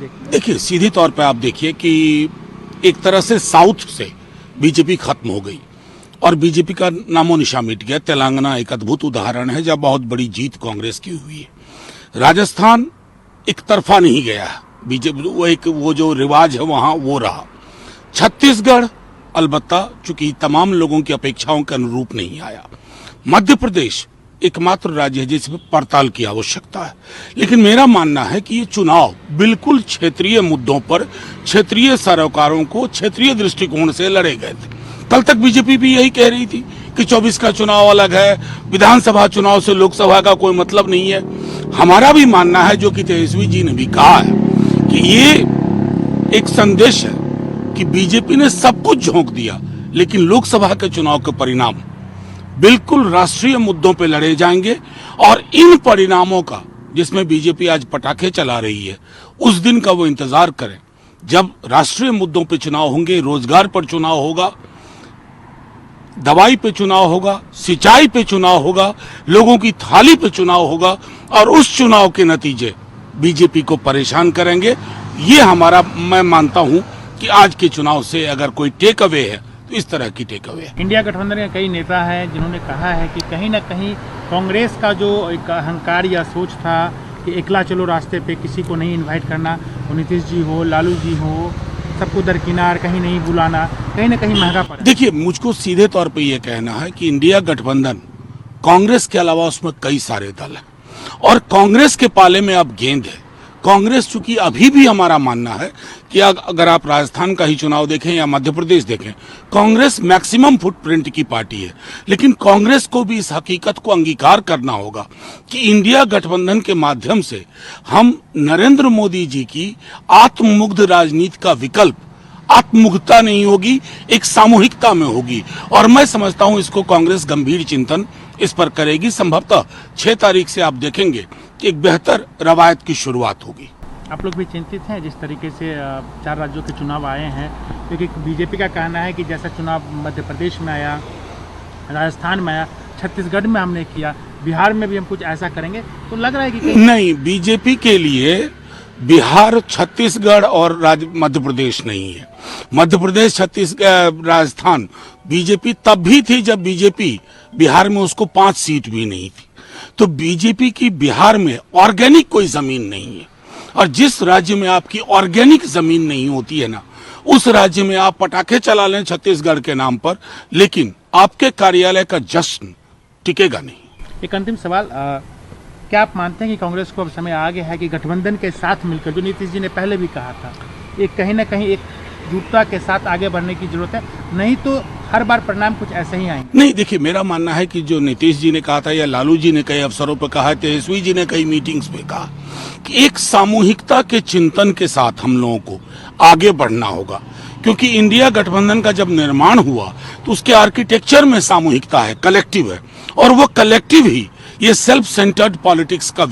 देखते हैं? देखिए, सीधे तौर पे आप देखिए कि एक तरह से साउथ से बीजेपी खत्म हो गई और बीजेपी का नामो निशान मिट गया। तेलंगाना एक अद्भुत उदाहरण है जब बहुत बड़ी जीत कांग्रेस की हुई है। राजस्थान एक तरफा नहीं गया, बीजेपी वो जो रिवाज है वहां वो रहा। छत्तीसगढ़ अलबत्ता चूंकि तमाम लोगों की अपेक्षाओं के अनुरूप नहीं आया। मध्य प्रदेश एकमात्र राज्य है जिसमें पड़ताल की आवश्यकता है। लेकिन मेरा मानना है कि ये चुनाव बिल्कुल क्षेत्रीय मुद्दों पर क्षेत्रीय सरोकारों को क्षेत्रीय दृष्टिकोण से लड़े गए थे। कल तक बीजेपी भी यही कह रही थी कि 24 का चुनाव अलग है, विधानसभा चुनाव से लोकसभा का कोई मतलब नहीं है। हमारा भी मानना है, जो कि तेजस्वी जी ने भी कहा है, कि ये एक संदेश है कि बीजेपी ने सब कुछ झोंक दिया, लेकिन लोकसभा के चुनाव के परिणाम बिल्कुल राष्ट्रीय मुद्दों पे लड़े जाएंगे। और इन परिणामों का, जिसमें बीजेपी आज पटाखे चला रही है, उस दिन का वो इंतजार करें जब राष्ट्रीय मुद्दों पे चुनाव होंगे। रोजगार पर चुनाव होगा, दवाई पे चुनाव होगा, सिंचाई पे चुनाव होगा, लोगों की थाली पे चुनाव होगा, और उस चुनाव के नतीजे बीजेपी को परेशान करेंगे। ये हमारा, मैं मानता हूं कि आज के चुनाव से अगर कोई टेक अवे है तो इस तरह की टेक अवे है। इंडिया गठबंधन के कई नेता हैं जिन्होंने कहा है कि कहीं ना कहीं कांग्रेस का जो एक अहंकार या सोच था कि एकला चलो रास्ते पे, किसी को नहीं इनवाइट करना, वो नीतीश जी हो, लालू जी हो, सबको दरकिनार, कहीं नहीं बुलाना, कहीं ना कहीं महंगा पड़ा। देखिए, मुझको सीधे तौर पे ये कहना है कि इंडिया गठबंधन कांग्रेस के अलावा उसमें कई सारे दल हैं और कांग्रेस के पाले में अब गेंद है। कांग्रेस चूंकि अभी भी हमारा मानना है कि अगर आप राजस्थान का ही चुनाव देखें या मध्य प्रदेश देखें, कांग्रेस मैक्सिमम फुटप्रिंट की पार्टी है। लेकिन कांग्रेस को भी इस हकीकत को अंगीकार करना होगा कि इंडिया गठबंधन के माध्यम से हम नरेंद्र मोदी जी की आत्ममुग्ध राजनीति का विकल्प आत्ममुग्धता नहीं होगी, एक सामूहिकता में होगी। और मैं समझता हूं इसको कांग्रेस गंभीर चिंतन इस पर करेगी। संभवतः 6 तारीख से आप देखेंगे कि एक बेहतर रवायत की शुरुआत होगी। आप लोग भी चिंतित हैं जिस तरीके से 4 राज्यों के चुनाव आए हैं, क्योंकि बीजेपी का कहना है कि जैसा चुनाव मध्य प्रदेश में आया, राजस्थान में आया, छत्तीसगढ़ में हमने किया, बिहार में भी हम कुछ ऐसा करेंगे, तो लग रहा है कि नहीं, बीजेपी के लिए बिहार, छत्तीसगढ़ और मध्य प्रदेश नहीं है। मध्य प्रदेश, छत्तीसगढ़, राजस्थान बीजेपी तब भी थी जब बीजेपी बिहार में उसको 5 सीट भी नहीं थी। तो बीजेपी की बिहार में ऑर्गेनिक कोई जमीन नहीं है, और जिस राज्य में आपकी ऑर्गेनिक जमीन नहीं होती है ना, उस राज्य में आप पटाखे चला लें छत्तीसगढ़ के नाम पर, लेकिन आपके कार्यालय का जश्न टिकेगा नहीं। एक अंतिम सवाल, क्या आप मानते हैं कि कांग्रेस को अब समय आ गया है कि गठबंधन के साथ मिलकर, जो नीतीश जी ने पहले भी कहा था, एक कहीं ना कहीं एक जुटता के साथ आगे बढ़ने की जरूरत है, नहीं तो हर बार परिणाम कुछ ऐसे ही आएंगे? नहीं, देखिए, मेरा मानना है कि जो नीतीश जी ने कहा था या लालू जी ने कई अवसरों पर कहा, तेजस्वी जी ने कई मीटिंग्स में कहा कि एक सामूहिकता के चिंतन के साथ हम लोगों को आगे बढ़ना होगा। क्योंकि इंडिया गठबंधन का जब निर्माण हुआ तो उसके आर्किटेक्चर में सामूहिकता है, कलेक्टिव है, और वो कलेक्टिव ही ये सेल्फ सेंटर्ड पॉलिटिक्स का